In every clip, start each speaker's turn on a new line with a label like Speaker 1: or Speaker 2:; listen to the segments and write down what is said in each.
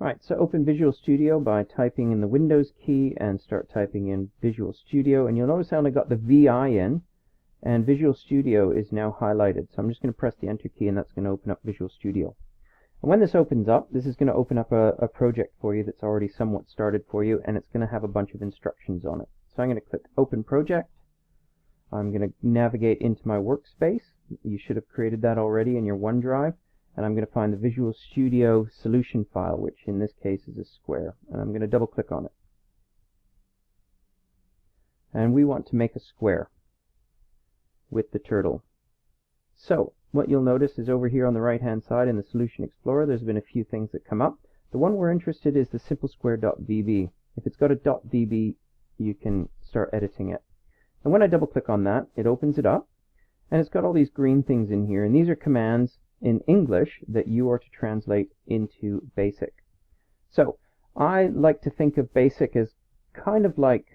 Speaker 1: Alright, so open Visual Studio by typing in the Windows key and start typing in Visual Studio, and you'll notice I only got the VI in, and Visual Studio is now highlighted. So I'm just going to press the Enter key, and that's going to open up Visual Studio. And when this opens up, this is going to open up a project for you that's already somewhat started for you, and it's going to have a bunch of instructions on it. So I'm going to click Open Project. I'm going to navigate into my workspace. You should have created that already in your OneDrive. And I'm going to find the Visual Studio solution file, which in this case is a square. And I'm going to double click on it. And we want to make a square with the turtle. So what you'll notice is over here on the right hand side in the Solution Explorer, there's been a few things that come up. The one we're interested in is the simplesquare.vb. If it's got a .vb, you can start editing it. And when I double click on that, it opens it up. And it's got all these green things in here. And these are commands in English that you are to translate into BASIC. So I like to think of BASIC as kind of like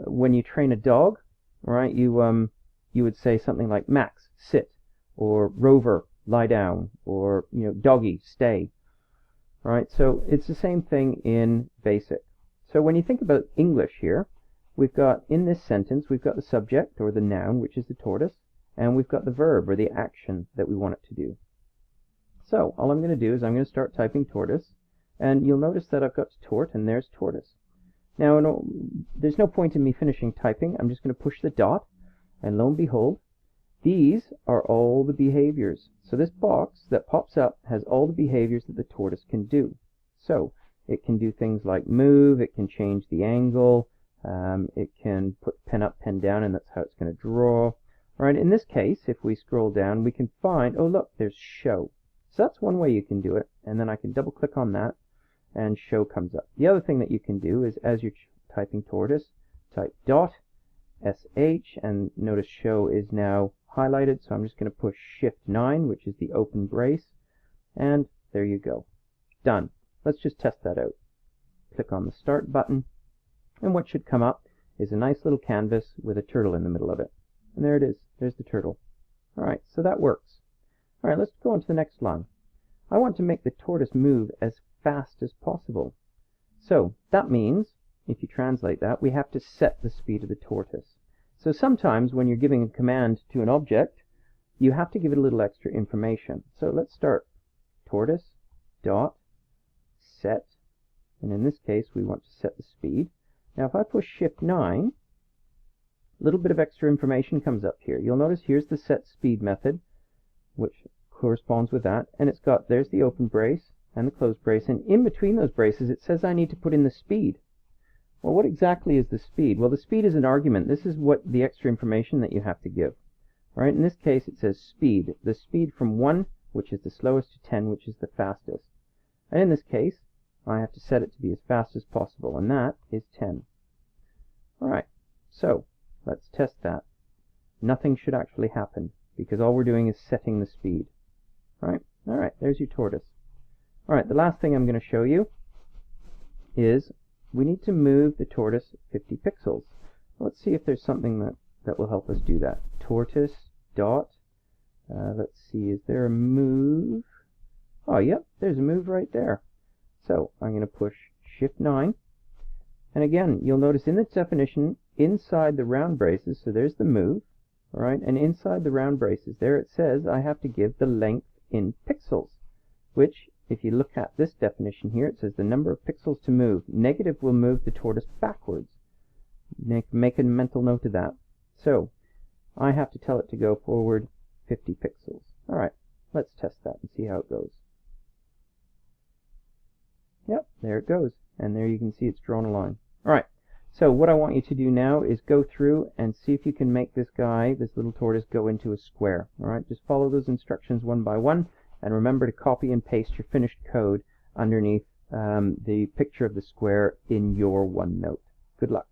Speaker 1: when you train a dog, right? You would say something like Max, sit, or Rover, lie down, or doggy, stay, right? So it's the same thing in BASIC. So when you think about English here, we've got in this sentence we've got the subject or the noun, which is the tortoise. And we've got the verb, or the action, that we want it to do. So all I'm going to do is I'm going to start typing tortoise, and you'll notice that I've got tort, and there's tortoise. Now, there's no point in me finishing typing. I'm just going to push the dot, and lo and behold, these are all the behaviors. So this box that pops up has all the behaviors that the tortoise can do. So it can do things like move, it can change the angle, it can put pen up, pen down, and that's how it's going to draw. Right, in this case, if we scroll down, we can find, oh look, there's show. So that's one way you can do it, and then I can double click on that, and show comes up. The other thing that you can do is, as you're typing tortoise, type .sh, and notice show is now highlighted, so I'm just going to push Shift 9, which is the open brace, and there you go. Done. Let's just test that out. Click on the Start button, and what should come up is a nice little canvas with a turtle in the middle of it. And there it is. There's the turtle. Alright, so that works. Alright, let's go on to the next line. I want to make the tortoise move as fast as possible. So that means, if you translate that, we have to set the speed of the tortoise. So sometimes when you're giving a command to an object, you have to give it a little extra information. So let's start tortoise dot set, and in this case we want to set the speed. Now if I push Shift 9, a little bit of extra information comes up here. You'll notice here's the set speed method, which corresponds with that, and it's got, there's the open brace and the closed brace, and in between those braces it says I need to put in the speed. Well, what exactly is the speed? Well, the speed is an argument. This is what the extra information that you have to give. Right? In this case it says speed. The speed from 1, which is the slowest, to 10, which is the fastest. And in this case I have to set it to be as fast as possible, and that is 10. Alright, so let's test that. Nothing should actually happen, because all we're doing is setting the speed. Alright, there's your tortoise. Alright, the last thing I'm going to show you is we need to move the tortoise 50 pixels. Let's see if there's something that will help us do that. Tortoise dot, let's see, is there a move? Oh, yep, there's a move right there. So I'm going to push Shift 9, and again, you'll notice in the definition, inside the round braces, so there's the move, right? And inside the round braces there it says I have to give the length in pixels, which if you look at this definition here, it says the number of pixels to move. Negative will move the tortoise backwards. Make a mental note of that. So I have to tell it to go forward 50 pixels. Alright, let's test that and see how it goes. Yep, there it goes. And there you can see it's drawn a line. Alright. So what I want you to do now is go through and see if you can make this guy, this little tortoise, go into a square. Alright, just follow those instructions one by one, and remember to copy and paste your finished code underneath the picture of the square in your OneNote. Good luck.